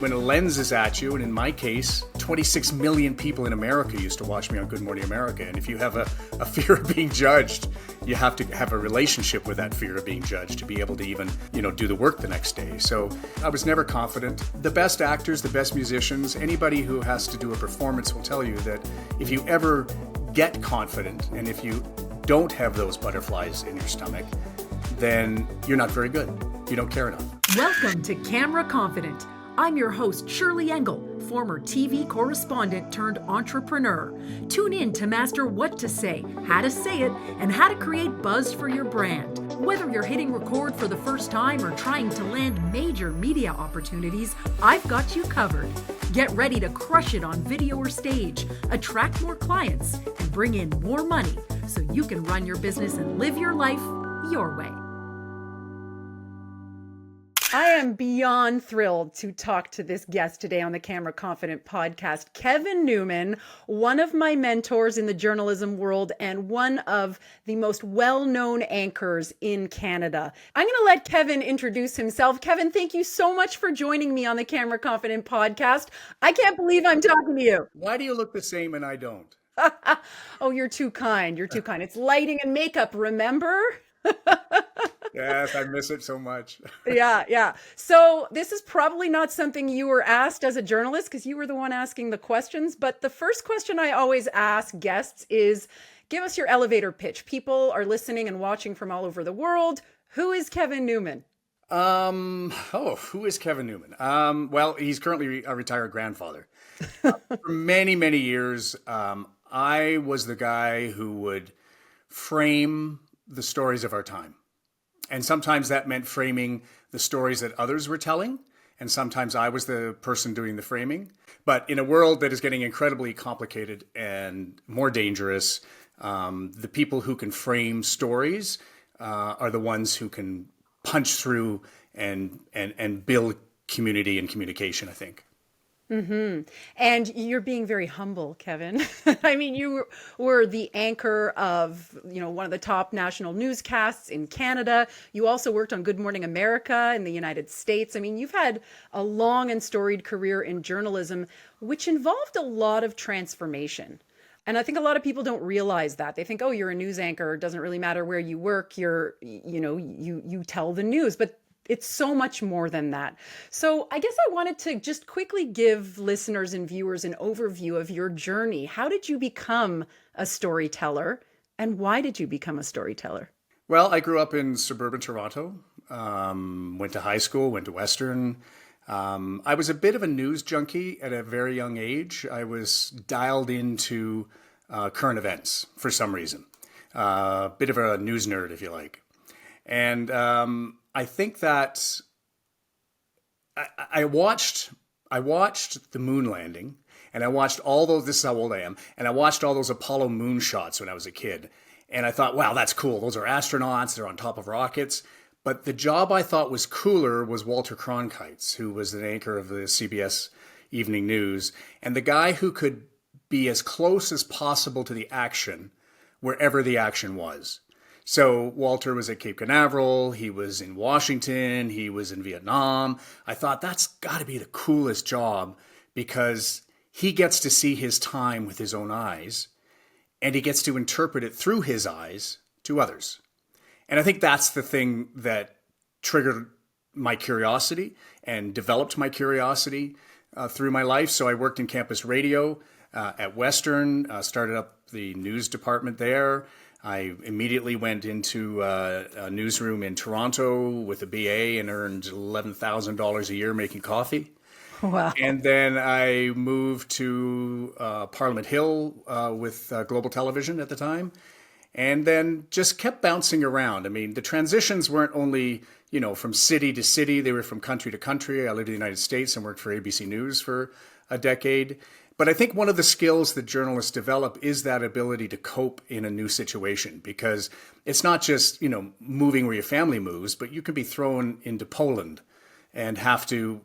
When a lens is at you, and in my case, 26 million people in America used to watch me on Good Morning America. And if you have a fear of being judged, you have to have a relationship with that fear of being judged to be able to even, do the work the next day. So I was never confident. The best actors, the best musicians, anybody who has to do a performance will tell you that if you ever get confident and if you don't have those butterflies in your stomach, then you're not very good. You don't care enough. Welcome to Camera Confident. I'm your host, Shirley Engel, former TV correspondent turned entrepreneur. Tune in to master what to say, how to say it, and how to create buzz for your brand. Whether you're hitting record for the first time or trying to land major media opportunities, I've got you covered. Get ready to crush it on video or stage, attract more clients, and bring in more money so you can run your business and live your life your way. I am beyond thrilled to talk to this guest today on the Camera Confident podcast, Kevin Newman, one of my mentors in the journalism world and one of the most well-known anchors in Canada. I'm going to let Kevin introduce himself. Kevin, thank you so much for joining me on the Camera Confident podcast. I can't believe I'm talking to you. Why do you look the same and I don't? Oh, you're too kind. You're too kind. It's lighting and makeup, remember? Yes, I miss it so much. Yeah. So this is probably not something you were asked as a journalist because you were the one asking the questions. But the first question I always ask guests is, give us your elevator pitch. People are listening and watching from all over the world. Who is Kevin Newman? Who is Kevin Newman? Well, he's currently a retired grandfather. For many, many years, I was the guy who would frame the stories of our time. And sometimes that meant framing the stories that others were telling. And sometimes I was the person doing the framing. But in a world that is getting incredibly complicated and more dangerous, the people who can frame stories are the ones who can punch through and build community and communication, I think. Mm-hmm. And you're being very humble, Kevin. I mean, you were the anchor of, one of the top national newscasts in Canada. You also worked on Good Morning America in the United States. I mean, you've had a long and storied career in journalism, which involved a lot of transformation. And I think a lot of people don't realize that. They think, oh, you're a news anchor. It doesn't really matter where you work. You tell the news. But it's so much more than that. So I guess I wanted to just quickly give listeners and viewers an overview of your journey. How did you become a storyteller and why did you become a storyteller? Well, I grew up in suburban Toronto, went to high school, went to Western. I was a bit of a news junkie at a very young age. I was dialed into current events for some reason. A bit of a news nerd, if you like. And I think that I watched the moon landing, and I watched all those, this is how old I am, and I watched all those Apollo moon shots when I was a kid. And I thought, wow, that's cool. Those are astronauts. They're on top of rockets. But the job I thought was cooler was Walter Cronkite's, who was the anchor of the CBS Evening News, and the guy who could be as close as possible to the action wherever the action was. So Walter was at Cape Canaveral, he was in Washington, he was in Vietnam. I thought that's got to be the coolest job because he gets to see his time with his own eyes and he gets to interpret it through his eyes to others. And I think that's the thing that triggered my curiosity and developed my curiosity through my life. So I worked in campus radio at Western, started up the news department there. I immediately went into a newsroom in Toronto with a BA and earned $11,000 a year making coffee. Wow. And then I moved to Parliament Hill with Global Television at the time, and then just kept bouncing around. I mean, the transitions weren't only, from city to city. They were from country to country. I lived in the United States and worked for ABC News for a decade. But I think one of the skills that journalists develop is that ability to cope in a new situation, because it's not just, moving where your family moves, but you can be thrown into Poland and have to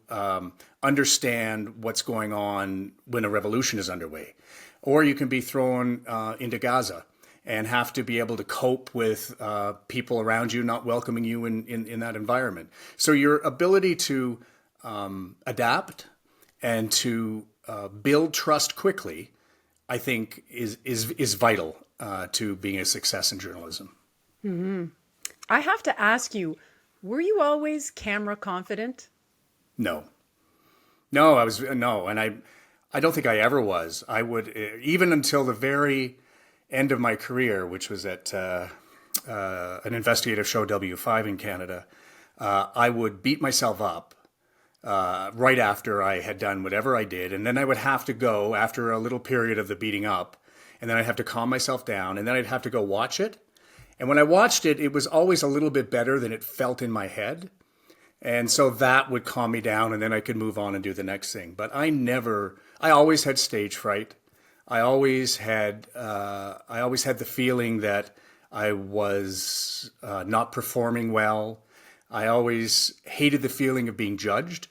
understand what's going on when a revolution is underway. Or you can be thrown into Gaza and have to be able to cope with people around you not welcoming you in that environment. So your ability to adapt and to build trust quickly, I think is vital to being a success in journalism. I have to ask you, were you always camera confident? No, no, I was no, and I don't think I ever was. I would even until the very end of my career, which was at an investigative show W5 in Canada. I would beat myself up right after I had done whatever I did, and then I would have to go after a little period of the beating up, and then I'd have to calm myself down, and then I'd have to go watch it. And when I watched it, it was always a little bit better than it felt in my head. And so that would calm me down, and then I could move on and do the next thing. But I always had stage fright. I always had the feeling that I was not performing well. I always hated the feeling of being judged,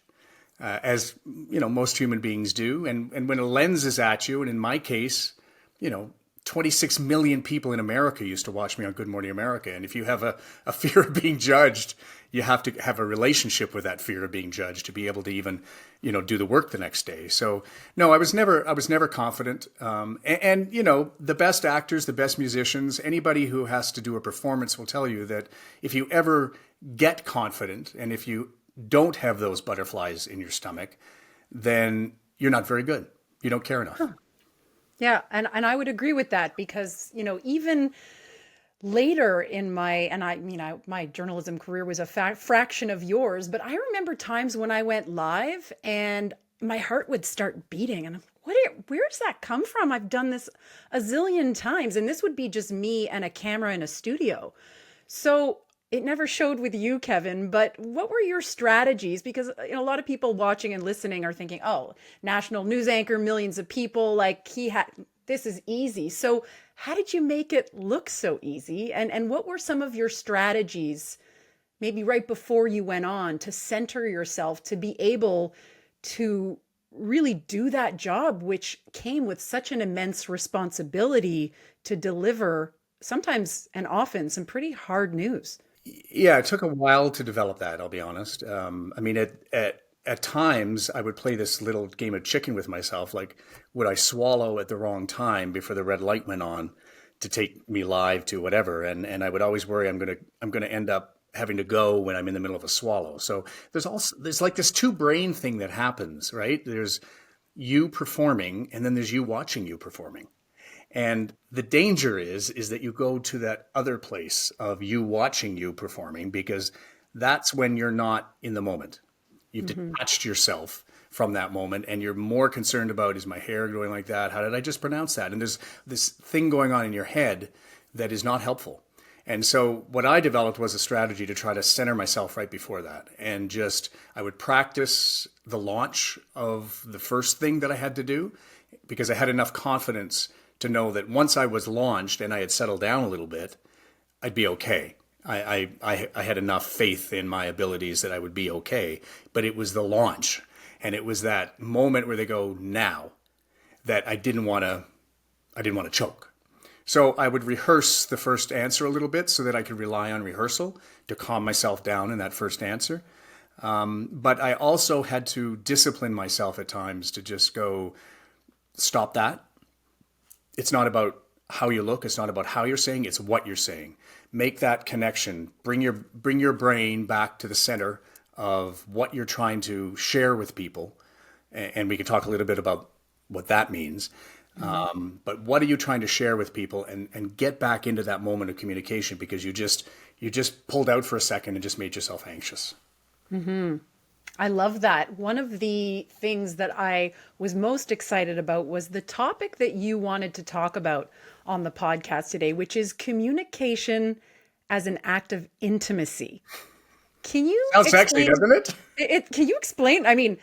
as you know most human beings do. And when a lens is at you, and in my case, 26 million people in America used to watch me on Good Morning America. And if you have a fear of being judged, you have to have a relationship with that fear of being judged to be able to even, do the work the next day. So no, I was never confident. And the best actors, the best musicians, anybody who has to do a performance will tell you that if you ever get confident and if you don't have those butterflies in your stomach, then you're not very good. You don't care enough. Yeah, and I would agree with that because, even later in my journalism career was a fraction of yours, but I remember times when I went live and my heart would start beating and where does that come from? I've done this a zillion times, and this would be just me and a camera in a studio. So it never showed with you, Kevin, but what were your strategies? Because a lot of people watching and listening are thinking, oh, national news anchor, millions of people, this is easy. So how did you make it look so easy? And what were some of your strategies, maybe right before you went on, to center yourself, to be able to really do that job, which came with such an immense responsibility to deliver sometimes and often some pretty hard news? Yeah, it took a while to develop that, I'll be honest. At times, I would play this little game of chicken with myself, like would I swallow at the wrong time before the red light went on to take me live to whatever, and I would always worry I'm gonna end up having to go when I'm in the middle of a swallow. So there's like this two brain thing that happens, right? There's you performing, and then there's you watching you performing. And the danger is that you go to that other place of you watching you performing, because that's when you're not in the moment. You've detached yourself from that moment, and you're more concerned about, is my hair going like that? How did I just pronounce that? And there's this thing going on in your head that is not helpful. And so what I developed was a strategy to try to center myself right before that. And I would practice the launch of the first thing that I had to do, because I had enough confidence to know that once I was launched and I had settled down a little bit, I'd be okay. I had enough faith in my abilities that I would be okay. But it was the launch, and it was that moment where they go now, that I didn't want to choke. So I would rehearse the first answer a little bit so that I could rely on rehearsal to calm myself down in that first answer. But I also had to discipline myself at times to just go, stop that. It's not about how you look. It's not about how you're saying. It's what you're saying. Make that connection. Bring your brain back to the center of what you're trying to share with people. And we can talk a little bit about what that means. But what are you trying to share with people, and get back into that moment of communication, because you just pulled out for a second and just made yourself anxious. I love that. One of the things that I was most excited about was the topic that you wanted to talk about on the podcast today, which is communication as an act of intimacy. Can you Sounds sexy, doesn't it? Can you explain? I mean,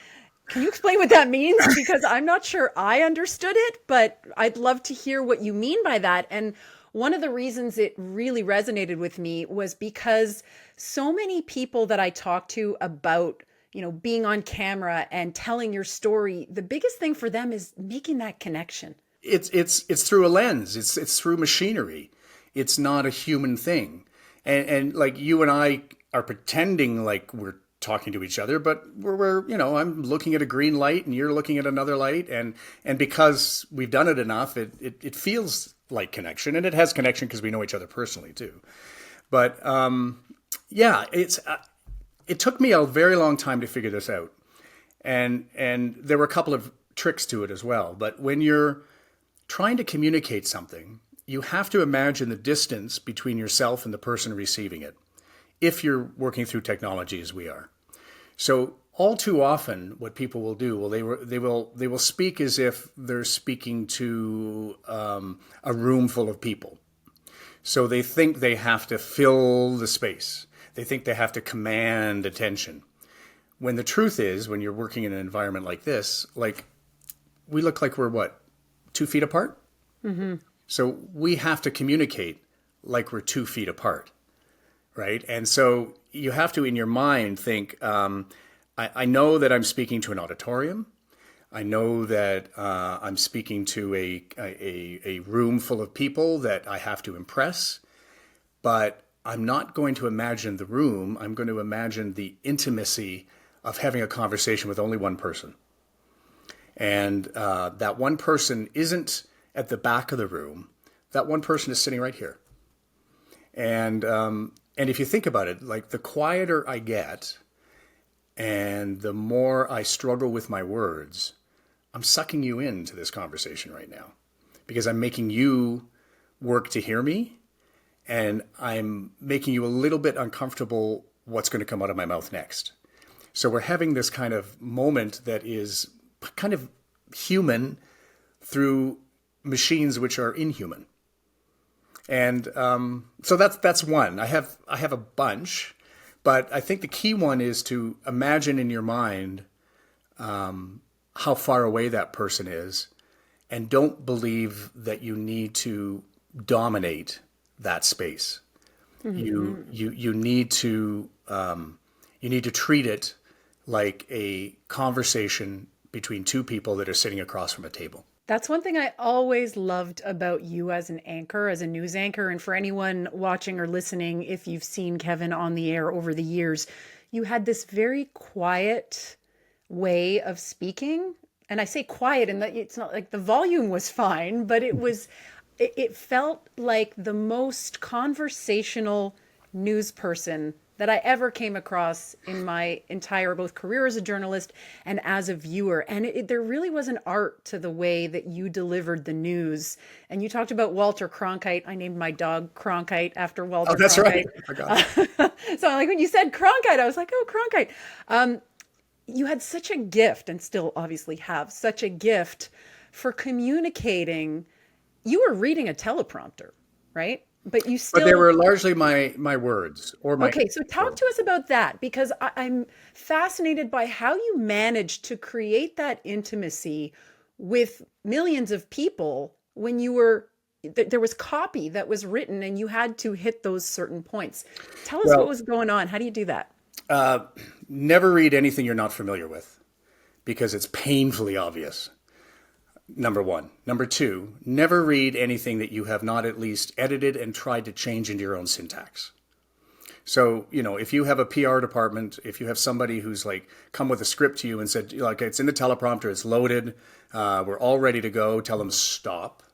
can you explain what that means? Because I'm not sure I understood it, but I'd love to hear what you mean by that. And one of the reasons it really resonated with me was because so many people that I talk to about being on camera and telling your story, the biggest thing for them is making that connection. It's through a lens. It's through machinery. It's not a human thing. And like you and I are pretending like we're talking to each other, but we're I'm looking at a green light and you're looking at another light, and because we've done it enough, it feels like connection, and it has connection because we know each other personally too. But yeah, it took me a very long time to figure this out, and there were a couple of tricks to it as well. But when you're trying to communicate something, you have to imagine the distance between yourself and the person receiving it, if you're working through technology as we are. So all too often, what people will do, they will speak as if they're speaking to a room full of people. So they think they have to fill the space. They think they have to command attention. When the truth is, when you're working in an environment like this, like we look like we're what, 2 feet apart? Mm-hmm. So we have to communicate like we're 2 feet apart, right? And so you have to, in your mind, think, I know that I'm speaking to an auditorium. I know that I'm speaking to a room full of people that I have to impress, but I'm not going to imagine the room. I'm going to imagine the intimacy of having a conversation with only one person. And that one person isn't at the back of the room. That one person is sitting right here. And if you think about it, like the quieter I get and the more I struggle with my words, I'm sucking you into this conversation right now because I'm making you work to hear me, and I'm making you a little bit uncomfortable what's going to come out of my mouth next. So we're having this kind of moment that is kind of human through machines which are inhuman. And so that's one. I have a bunch, but I think the key one is to imagine in your mind how far away that person is, and don't believe that you need to dominate that space. Mm-hmm. You need to treat it like a conversation between 2 people that are sitting across from a table. That's one thing I always loved about you as an anchor, as a news anchor. And for anyone watching or listening, if you've seen Kevin on the air over the years, you had this very quiet way of speaking. And I say quiet, and that it's not like the volume was fine, but it felt like the most conversational news person that I ever came across in my entire both career as a journalist and as a viewer. And there really was an art to the way that you delivered the news. And you talked about Walter Cronkite. I named my dog Cronkite after Walter Cronkite. Oh, that's right. I forgot. So like when you said Cronkite, I was like, oh, Cronkite. You had such a gift, and still obviously have such a gift for communicating. You were reading a teleprompter, right? But they were largely my words or my. Okay, so talk to us about that, because I'm fascinated by how you managed to create that intimacy with millions of people when there was copy that was written and you had to hit those certain points. Tell us what was going on. How do you do that? Never read anything you're not familiar with, because it's painfully obvious. Number one. Number two, never read anything that you have not at least edited and tried to change into your own syntax. So, if you have a PR department, if you have somebody who's like come with a script to you and said, like, it's in the teleprompter, it's loaded, we're all ready to go, tell them stop.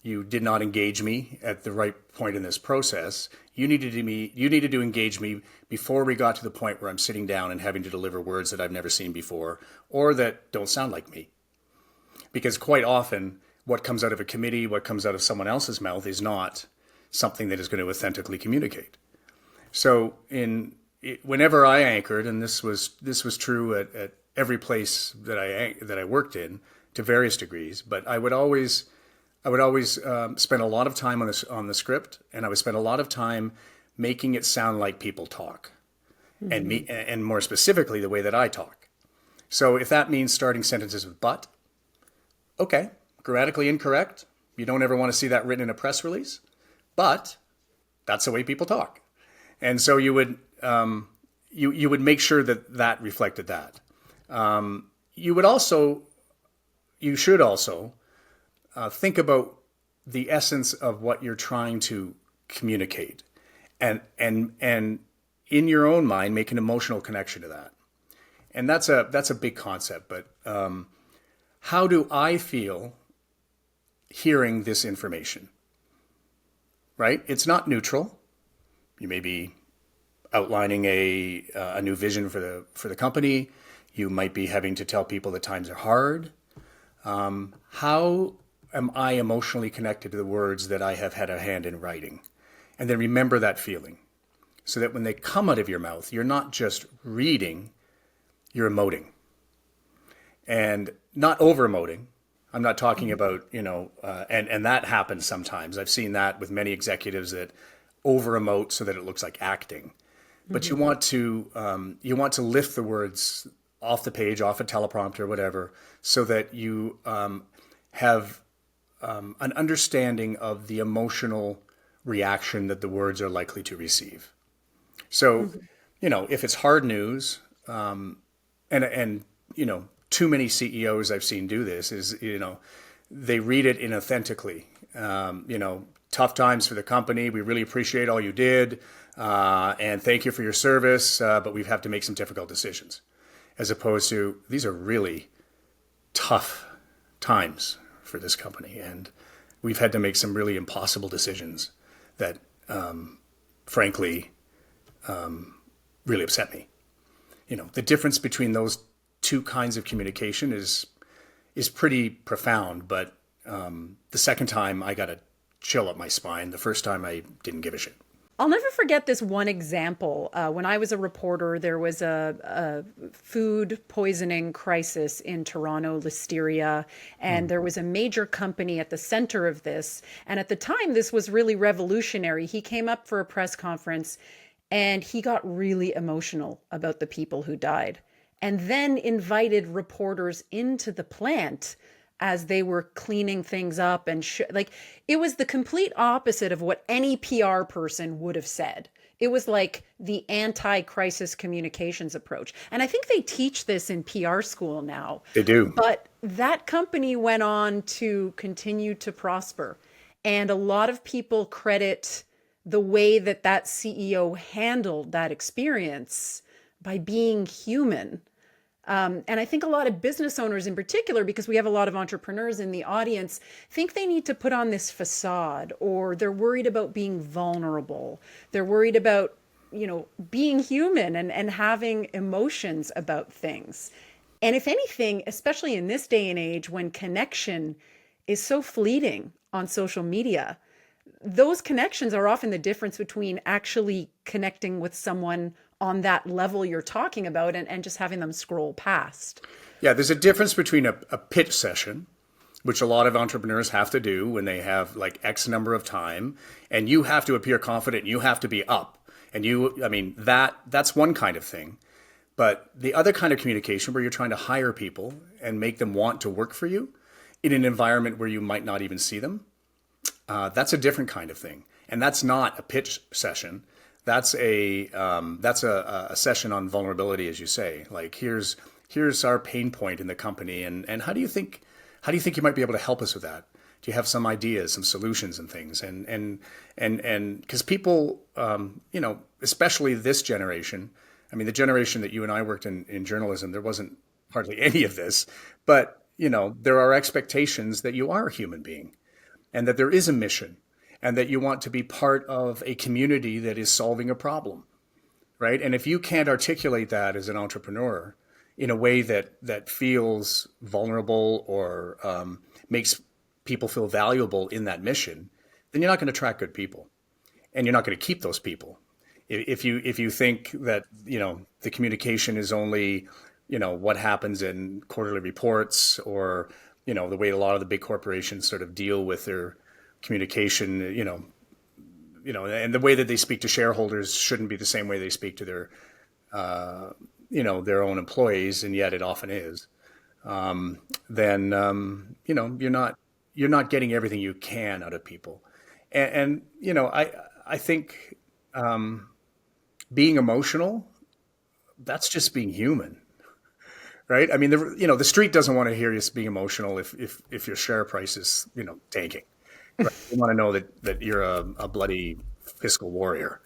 You did not engage me at the right point in this process. You needed to engage me before we got to the point where I'm sitting down and having to deliver words that I've never seen before or that don't sound like me. Because quite often, what comes out of a committee, what comes out of someone else's mouth is not something that is going to authentically communicate. So whenever I anchored, and this was true at every place that I worked in to various degrees, but I would always spend a lot of time on the script, and I would spend a lot of time making it sound like people talk, mm-hmm. and more specifically the way that I talk. So if that means starting sentences with "but," okay, grammatically incorrect. You don't ever want to see that written in a press release, but that's the way people talk. And so you would you would make sure that reflected that. You should also think about the essence of what you're trying to communicate, and in your own mind, make an emotional connection to that. And that's a big concept. But how do I feel hearing this information? Right? It's not neutral. You may be outlining a new vision for the company. You might be having to tell people that times are hard. How am I emotionally connected to the words that I have had a hand in writing? And then remember that feeling so that when they come out of your mouth, you're not just reading, you're emoting. And not over emoting. I'm not talking about, and that happens sometimes. I've seen that with many executives that over emote so that it looks like acting. But you want to lift the words off the page, off a teleprompter, whatever, so that you have an understanding of the emotional reaction that the words are likely to receive. So, if it's hard news, and too many CEOs I've seen do this is, they read it inauthentically. Tough times for the company. We really appreciate all you did, and thank you for your service, but we have to make some difficult decisions. As opposed to, these are really tough times for this company, and we've had to make some really impossible decisions that, frankly, really upset me. The difference between those two kinds of communication is pretty profound. But the second time, I got a chill up my spine. The first time, I didn't give a shit. I'll never forget this one example. When I was a reporter, there was a food poisoning crisis in Toronto, Listeria, and there was a major company at the center of this. And at the time, this was really revolutionary. He came up for a press conference and he got really emotional about the people who died, and then invited reporters into the plant as they were cleaning things up. And it was the complete opposite of what any PR person would have said. It was like the anti-crisis communications approach. And I think they teach this in PR school now. They do. But that company went on to continue to prosper. And a lot of people credit the way that CEO handled that experience by being human. And I think a lot of business owners in particular, because we have a lot of entrepreneurs in the audience, think they need to put on this facade, or they're worried about being vulnerable. They're worried about, being human and having emotions about things. And if anything, especially in this day and age when connection is so fleeting on social media, those connections are often the difference between actually connecting with someone on that level you're talking about and just having them scroll past. Yeah, there's a difference between a pitch session, which a lot of entrepreneurs have to do when they have like X number of time, and you have to appear confident, you have to be up. And that's one kind of thing. But the other kind of communication where you're trying to hire people and make them want to work for you in an environment where you might not even see them, that's a different kind of thing. And that's not a pitch session. That's a session on vulnerability, as you say. Like, here's our pain point in the company, and how do you think you might be able to help us with that? Do you have some ideas, some solutions and things? And because people, especially this generation, the generation that you and I worked in journalism, there wasn't hardly any of this, but there are expectations that you are a human being, and that there is a mission, and that you want to be part of a community that is solving a problem, right? And if you can't articulate that as an entrepreneur in a way that feels vulnerable or makes people feel valuable in that mission, then you're not going to attract good people, and you're not going to keep those people. If you think that the communication is only what happens in quarterly reports, or the way a lot of the big corporations sort of deal with their communication, and the way that they speak to shareholders shouldn't be the same way they speak to their own employees, and yet it often is. Then you're not getting everything you can out of people, and I think being emotional, that's just being human. Right. The street doesn't want to hear you being emotional if your share price is, tanking. Right? They want to know that you're a bloody fiscal warrior.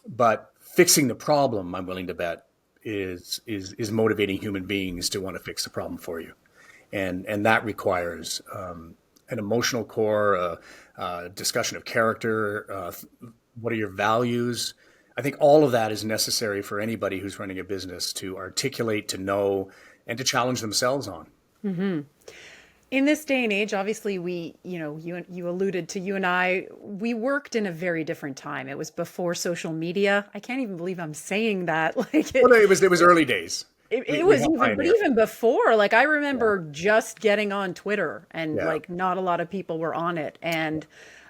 But fixing the problem, I'm willing to bet, is motivating human beings to want to fix the problem for you, and that requires an emotional core, discussion of character. What are your values? I think all of that is necessary for anybody who's running a business to articulate, to know, and to challenge themselves on. In this day and age, obviously, you alluded to, you and I, we worked in a very different time. It was before social media. I can't even believe I'm saying that. Like Well, it was early days. it We was helped even, but pioneer. even before, like I remember just getting on Twitter and Yeah. like not a lot of people were on it. And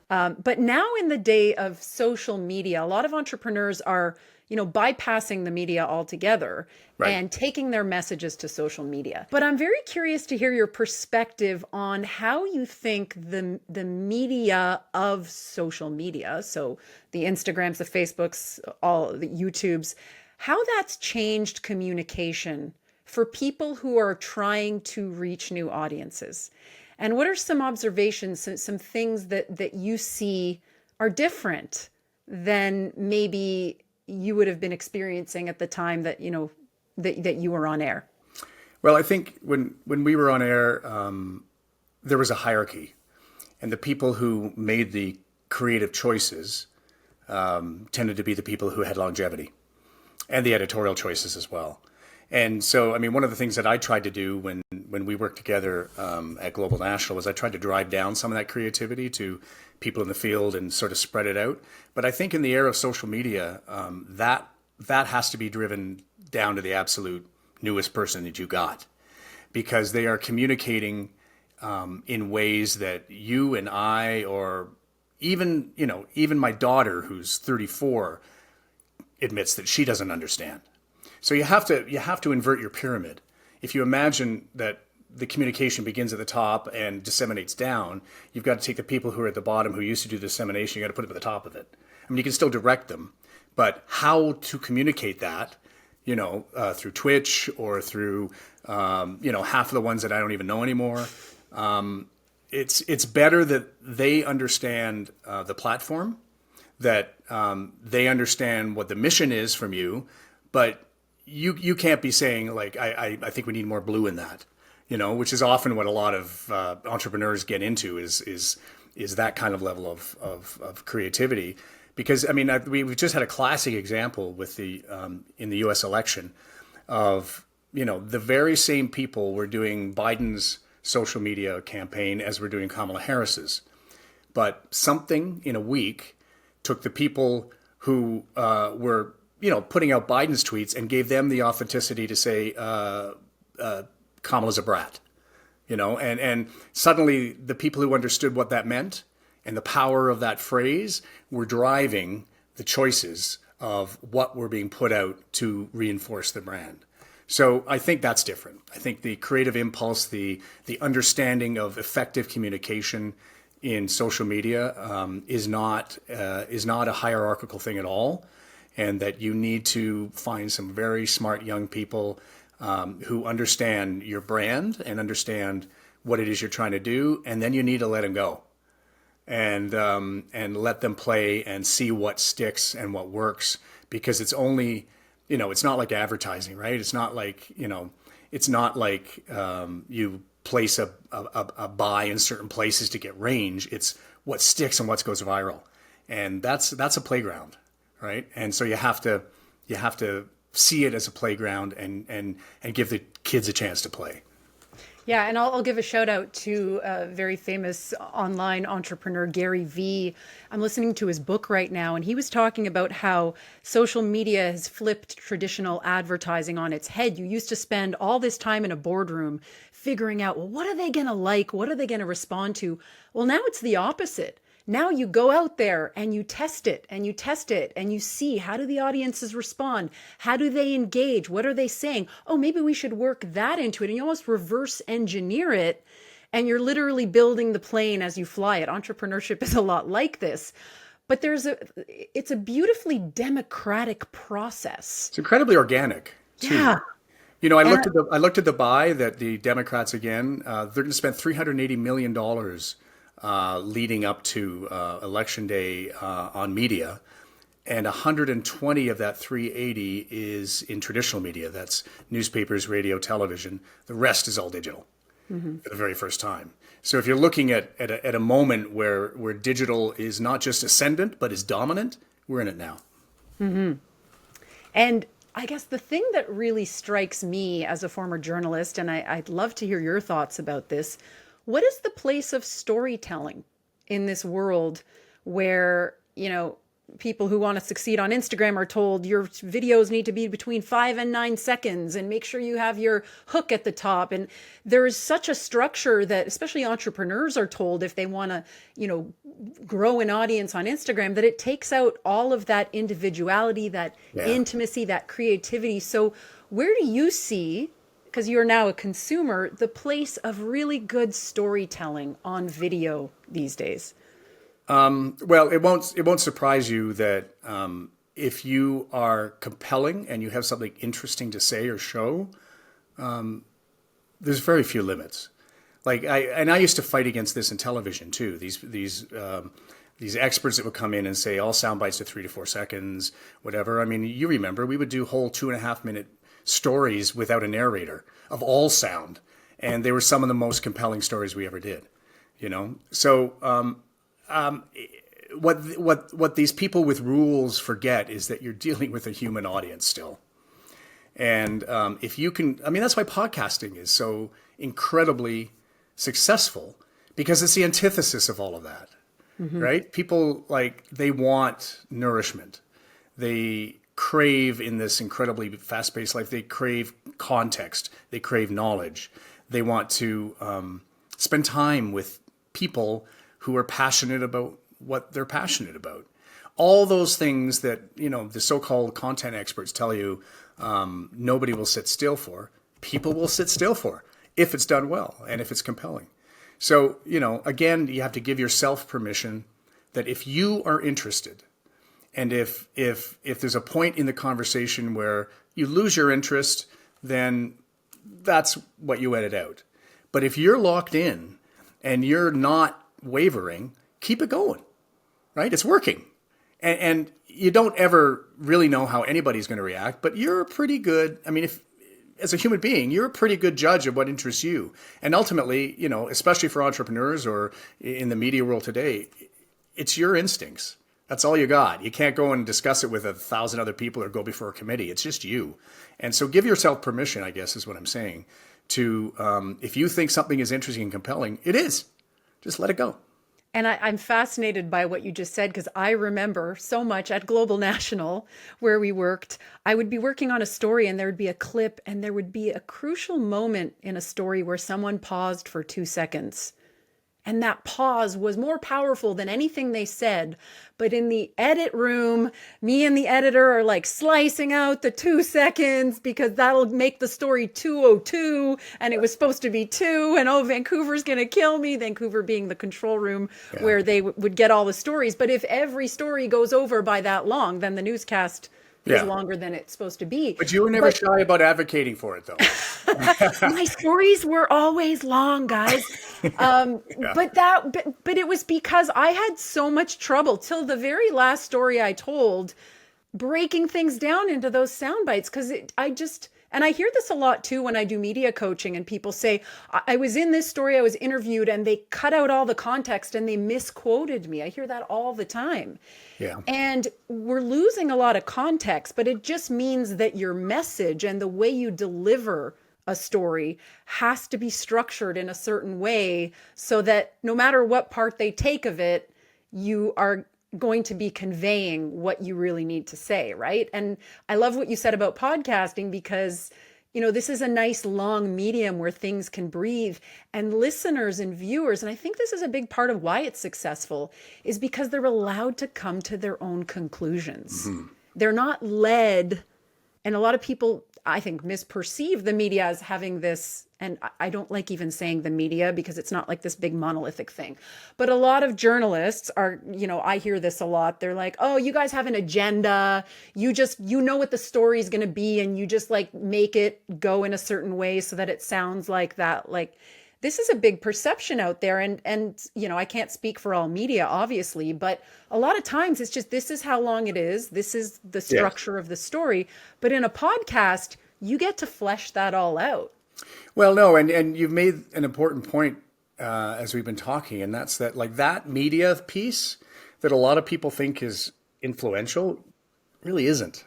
but now in the day of social media, a lot of entrepreneurs are, bypassing the media altogether Right. and taking their messages to social media. But I'm very curious to hear your perspective on how you think the media of social media, so the Instagrams, the Facebooks, all the YouTubes, how that's changed communication for people who are trying to reach new audiences. And what are some observations, some things that you see are different than maybe you would have been experiencing at the time that that you were on air? Well, I think when we were on air, there was a hierarchy, and the people who made the creative choices tended to be the people who had longevity, and the editorial choices as well. And so, I mean, one of the things that I tried to do when we worked together at Global National was I tried to drive down some of that creativity to people in the field and sort of spread it out. But I think in the era of social media, that has to be driven down to the absolute newest person that you got, because they are communicating in ways that you and I, or even my daughter, who's 34, admits that she doesn't understand. So you have to invert your pyramid. If you imagine that the communication begins at the top and disseminates down, you've got to take the people who are at the bottom who used to do dissemination, you got to put them at the top of it. I mean, you can still direct them, but how to communicate that, through Twitch or through, half of the ones that I don't even know anymore. It's better that they understand the platform, that they understand what the mission is from you, but you can't be saying like, I think we need more blue in that, which is often what a lot of entrepreneurs get into is that kind of level of creativity. Because I mean, we've just had a classic example with the in the U.S. election of the very same people were doing Biden's social media campaign as we're doing Kamala Harris's, but something in a week took the people who were putting out Biden's tweets and gave them the authenticity to say Kamala's a brat, and suddenly the people who understood what that meant and the power of that phrase were driving the choices of what were being put out to reinforce the brand. So I think that's different. I think the creative impulse, the understanding of effective communication in social media is not a hierarchical thing at all, and that you need to find some very smart young people who understand your brand and understand what it is you're trying to do, and then you need to let them go and let them play and see what sticks and what works, because it's only it's not like advertising, right? It's not like you place a buy in certain places to get range. It's what sticks and what goes viral, and that's a playground, right? And so you have to see it as a playground and give the kids a chance to play. Yeah, and I'll give a shout out to a very famous online entrepreneur, Gary Vee. I'm listening to his book right now, and he was talking about how social media has flipped traditional advertising on its head. You used to spend all this time in a boardroom figuring out, well, what are they going to like? What are they going to respond to? Well, now it's the opposite. Now you go out there and you test it and you test it and you see, how do the audiences respond? How do they engage? What are they saying? Oh, maybe we should work that into it. And you almost reverse engineer it, and you're literally building the plane as you fly it. Entrepreneurship is a lot like this, but it's a beautifully democratic process. It's incredibly organic too. Yeah. I And looked at the buy that the Democrats again, they're going to spend $380 million leading up to Election Day on media. and 120 of that 380 is in traditional media. That's newspapers, radio, television. The rest is all digital for the very first time. So if you're looking at a moment where digital is not just ascendant, but is dominant, we're in it now. And I guess the thing that really strikes me as a former journalist, and I'd love to hear your thoughts about this, what is the place of storytelling in this world where, people who want to succeed on Instagram are told your videos need to be between 5 and 9 seconds and make sure you have your hook at the top. And there is such a structure that especially entrepreneurs are told if they want to, grow an audience on Instagram, that it takes out all of that individuality, that intimacy, that creativity. So where do you see, because you're now a consumer, the place of really good storytelling on video these days? Well, it won't surprise you that if you are compelling and you have something interesting to say or show, there's very few limits. Like I used to fight against this in television too. These experts that would come in and say all sound bites are 3 to 4 seconds, whatever. I mean, you remember we would do whole 2.5-minute stories without a narrator of all sound, and they were some of the most compelling stories we ever did. So. What these people with rules forget is that you're dealing with a human audience still. And if you can, that's why podcasting is so incredibly successful, because it's the antithesis of all of that, right? People they want nourishment. They crave in this incredibly fast-paced life. They crave context. They crave knowledge. They want to spend time with people who are passionate about what they're passionate about. All those things that, the so-called content experts tell you nobody will sit still for, people will sit still for if it's done well and if it's compelling. So, again, you have to give yourself permission that if you are interested and if there's a point in the conversation where you lose your interest, then that's what you edit out. But if you're locked in and you're not wavering, keep it going, right? It's working. And you don't ever really know how anybody's going to react, but you're pretty good. If as a human being, you're a pretty good judge of what interests you. And ultimately, especially for entrepreneurs or in the media world today, it's your instincts. That's all you got. You can't go and discuss it with 1,000 other people or go before a committee. It's just you. And so give yourself permission, I guess is what I'm saying, to if you think something is interesting and compelling, it is. Just let it go. And I'm fascinated by what you just said, because I remember so much at Global National where we worked. I would be working on a story and there would be a clip and there would be a crucial moment in a story where someone paused for 2 seconds. And that pause was more powerful than anything they said. But in the edit room, me and the editor are slicing out the 2 seconds because that'll make the story 2:02. And it was supposed to be 2. And Vancouver's going to kill me. Vancouver being the control room where they would get all the stories. But if every story goes over by that long, then the newscast is longer than it's supposed to be. But you were never shy about advocating for it, though. My stories were always long, guys. But it was because I had so much trouble till the very last story I told, breaking things down into those sound bites. Because and I hear this a lot too when I do media coaching and people say, I was in this story, I was interviewed and they cut out all the context and they misquoted me. I hear that all the time. Yeah. And we're losing a lot of context, but it just means that your message and the way you deliver a story has to be structured in a certain way so that no matter what part they take of it, you are going to be conveying what you really need to say, right? And I love what you said about podcasting because, this is a nice long medium where things can breathe, and listeners and viewers, and I think this is a big part of why it's successful, is because they're allowed to come to their own conclusions. They're not led, and a lot of people, I think, misperceive the media as having this, and I don't like even saying the media because it's not like this big monolithic thing. But a lot of journalists are, I hear this a lot. They're like, oh, you guys have an agenda. You know what the story is going to be and you just make it go in a certain way so that it sounds like that. this is a big perception out there. And I can't speak for all media, obviously, but a lot of times it's just, this is how long it is. This is the Yes. structure of the story. But in a podcast, you get to flesh that all out. Well, no, and you've made an important point as we've been talking, and that's that like that media piece that a lot of people think is influential really isn't.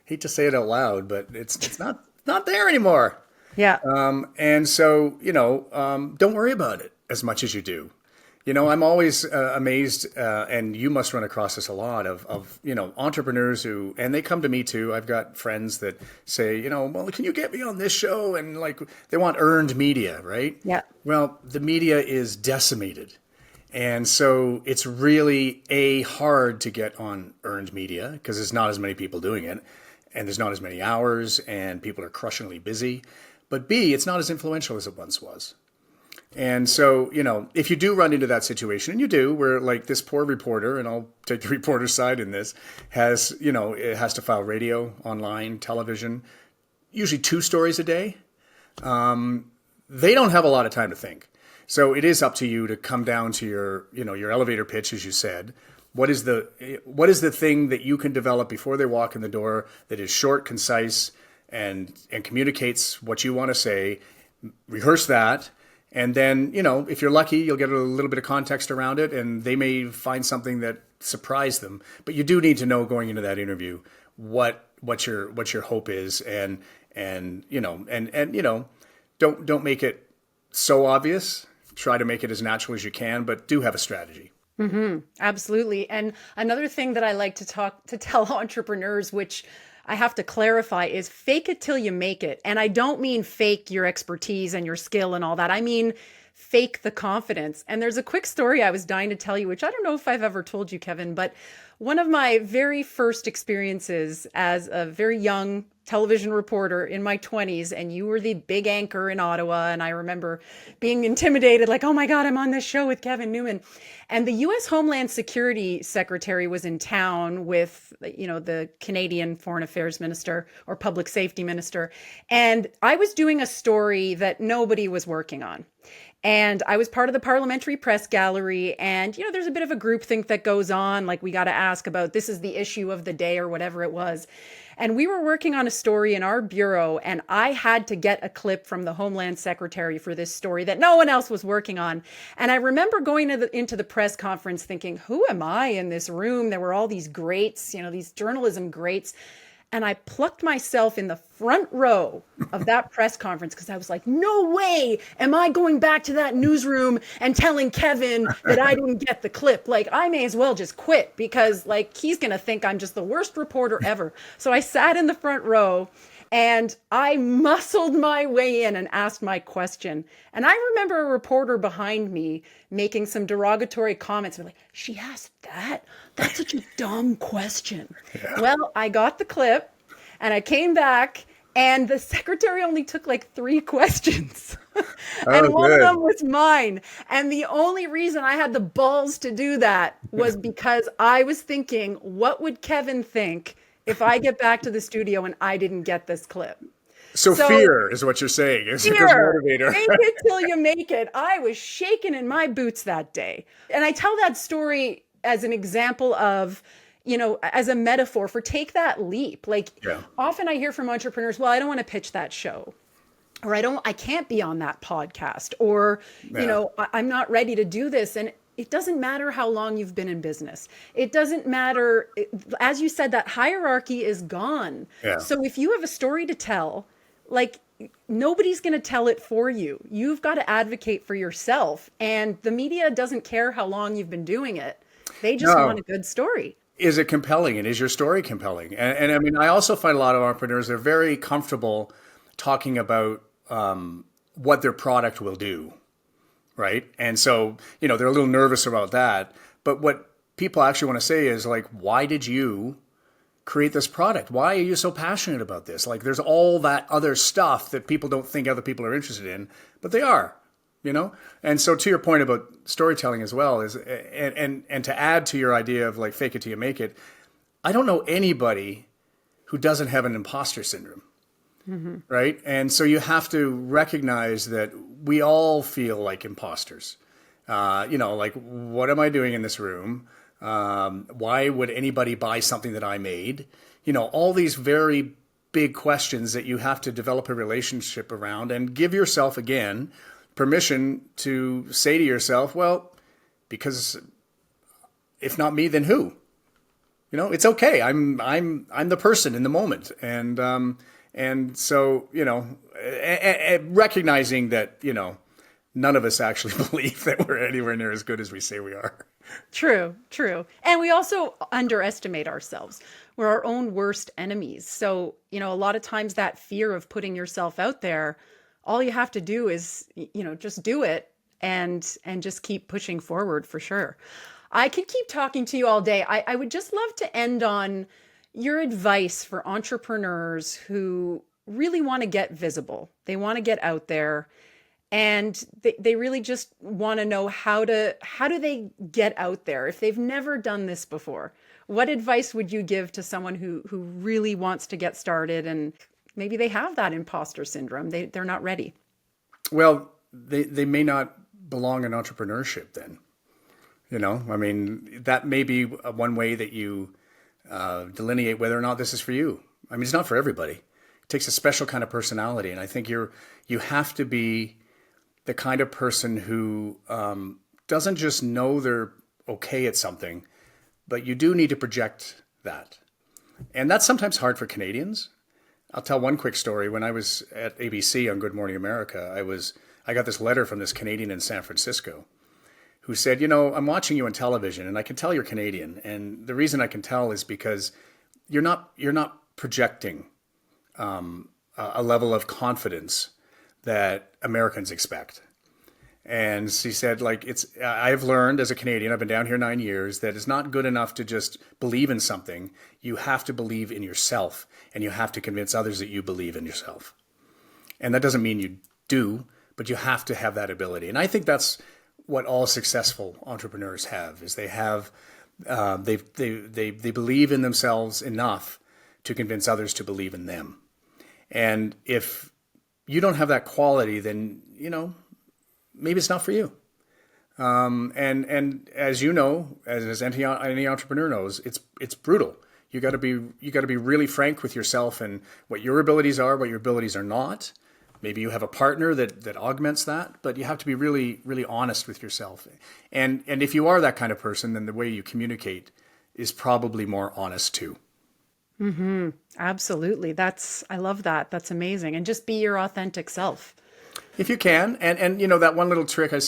Hate to say it out loud, but it's not there anymore. Yeah. And so, don't worry about it as much as you do. I'm always amazed, and you must run across this a lot of entrepreneurs who, and they come to me too. I've got friends that say, well, can you get me on this show? And like, they want earned media, right? Yeah. Well, the media is decimated. And so it's really hard to get on earned media because there's not as many people doing it and there's not as many hours and people are crushingly busy. But B, it's not as influential as it once was. And so, if you do run into that situation, and you do, where like this poor reporter, and I'll take the reporter's side in this, has, it has to file radio, online, television, usually 2 stories a day. They don't have a lot of time to think. So it is up to you to come down to your elevator pitch, as you said. What is the thing that you can develop before they walk in the door that is short, concise, and communicates what you want to say? Rehearse that. And then, if you're lucky, you'll get a little bit of context around it and they may find something that surprised them. But you do need to know going into that interview what your hope is and don't make it so obvious. Try to make it as natural as you can, but do have a strategy. Absolutely. And another thing that I like to tell entrepreneurs, which I have to clarify, is fake it till you make it. And I don't mean fake your expertise and your skill and all that. I mean, fake the confidence. And there's a quick story I was dying to tell you, which I don't know if I've ever told you, Kevin, but one of my very first experiences as a very young television reporter in my 20s, and you were the big anchor in Ottawa. And I remember being intimidated, like, oh my God, I'm on this show with Kevin Newman. And the US Homeland Security Secretary was in town with, the Canadian Foreign Affairs Minister or Public Safety Minister. And I was doing a story that nobody was working on. And I was part of the parliamentary press gallery. And, there's a bit of a groupthink that goes on. Like, we got to ask about, this is the issue of the day or whatever it was. And we were working on a story in our bureau, and I had to get a clip from the Homeland Secretary for this story that no one else was working on. And I remember going into the press conference thinking, who am I in this room? There were all these greats, these journalism greats. And I plucked myself in the front row of that press conference because I was like, no way am I going back to that newsroom and telling Kevin that I didn't get the clip. Like, I may as well just quit because like he's going to think I'm just the worst reporter ever. So I sat in the front row and I muscled my way in and asked my question. And I remember a reporter behind me making some derogatory comments. They're like, she asked that? That's such a dumb question. Yeah. Well, I got the clip and I came back and the secretary only took like 3 questions. And one of them was mine. And the only reason I had the balls to do that was because I was thinking, what would Kevin think if I get back to the studio and I didn't get this clip? So fear is what you're saying. It's a good motivator. Fake it till you make it. I was shaking in my boots that day. And I tell that story as an example of, as a metaphor for take that leap. Like often I hear from entrepreneurs, well, I don't want to pitch that show. Or I can't be on that podcast. Or, I'm not ready to do this. And it doesn't matter how long you've been in business. It doesn't matter. As you said, that hierarchy is gone. Yeah. So if you have a story to tell, like nobody's going to tell it for you. You've got to advocate for yourself. And the media doesn't care how long you've been doing it. They just want a good story. Is it compelling? And is your story compelling? And I mean, I also find a lot of entrepreneurs, they're very comfortable talking about what their product will do. Right. And so, they're a little nervous about that. But what people actually want to say is like, why did you create this product? Why are you so passionate about this? Like, there's all that other stuff that people don't think other people are interested in, but they are, And so to your point about storytelling as well is, and to add to your idea of like, fake it till you make it, I don't know anybody who doesn't have an imposter syndrome. Mm-hmm. Right. And so you have to recognize that we all feel like imposters. Like, what am I doing in this room? Why would anybody buy something that I made? All these very big questions that you have to develop a relationship around, and give yourself, again, permission to say to yourself, well, because if not me, then who? It's okay. I'm the person in the moment, and so recognizing that none of us actually believe that we're anywhere near as good as we say we are. True, true. And we also underestimate ourselves. We're our own worst enemies. So, a lot of times that fear of putting yourself out there, all you have to do is, just do it and just keep pushing forward, for sure. I could keep talking to you all day. I would just love to end on your advice for entrepreneurs who really want to get visible. They want to get out there, and they really just want to know how do they get out there if they've never done this before. What advice would you give to someone who really wants to get started, and maybe they have that imposter syndrome? They're not ready. Well, they may not belong in entrepreneurship then. That may be one way that you delineate whether or not this is for you. It's not for everybody. It takes a special kind of personality. And I think you have to be the kind of person who doesn't just know they're okay at something, but you do need to project that. And that's sometimes hard for Canadians. I'll tell one quick story. When I was at ABC on Good Morning America, I got this letter from this Canadian in San Francisco who said, I'm watching you on television and I can tell you're Canadian. And the reason I can tell is because you're not projecting a level of confidence that Americans expect. And she said, I've learned as a Canadian, I've been down here 9 years, that it's not good enough to just believe in something. You have to believe in yourself, and you have to convince others that you believe in yourself. And that doesn't mean you do, but you have to have that ability. And I think that's what all successful entrepreneurs have, is they believe in themselves enough to convince others to believe in them. And if you don't have that quality, then, maybe it's not for you. And as you know, as any entrepreneur knows, it's brutal. You got to be really frank with yourself and what your abilities are, what your abilities are not. Maybe you have a partner that augments that, but you have to be really, really honest with yourself. And if you are that kind of person, then the way you communicate is probably more honest too. Mm-hmm. Absolutely. I love that. That's amazing. And just be your authentic self. If you can, and that one little trick I